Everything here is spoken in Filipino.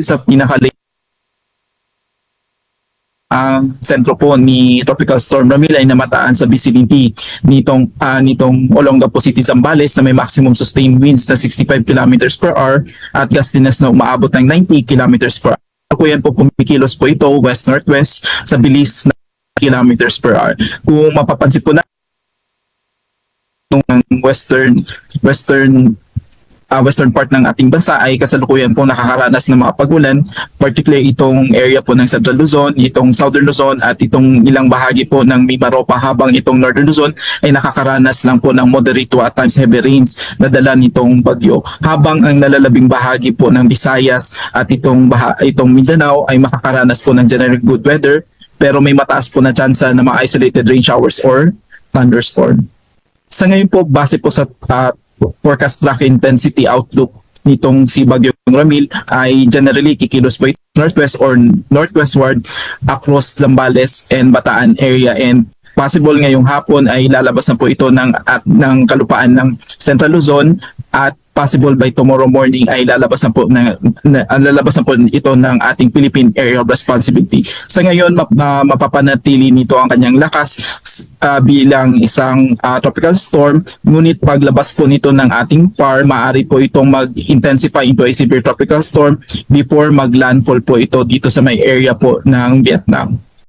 sa ang sentro po ni Tropical Storm Ramil ay namataan sa vicinity nitong Olongapo City, Zambales na may maximum sustained winds na 65 kilometers per hour at gustiness na umaabot ng 90 kilometers per hour. Yan po kumikilos po ito west-northwest sa bilis na kilometers per hour. Kung mapapansin po na ng western part ng ating bansa ay kasalukuyan po nakakaranas ng mga pagulan, particularly itong area po ng Central Luzon, itong Southern Luzon at itong ilang bahagi po ng Mimaropa, habang itong Northern Luzon ay nakakaranas lang po ng moderate to at times heavy rains na dala nitong bagyo, habang ang nalalabing bahagi po ng Visayas at itong Mindanao ay makakaranas po ng generally good weather, pero may mataas po na tsansa na mga isolated rain showers or thunderstorm. Sa ngayon po, base po sa forecast track intensity outlook nitong si Bagyong Ramil ay generally kikilos po northwest or northwestward across Zambales and Bataan area, and possible ngayong hapon ay lalabas na po ito ng kalupaan ng Central Luzon, at possible by tomorrow morning ay lalabas na po ito ng ating Philippine Area of Responsibility. Sa ngayon, mapapanatili nito ang kanyang lakas bilang isang tropical storm, ngunit paglabas po nito ng ating PAR, maaari po itong mag-intensify into a severe tropical storm before mag-landfall po ito dito sa may area po ng Vietnam.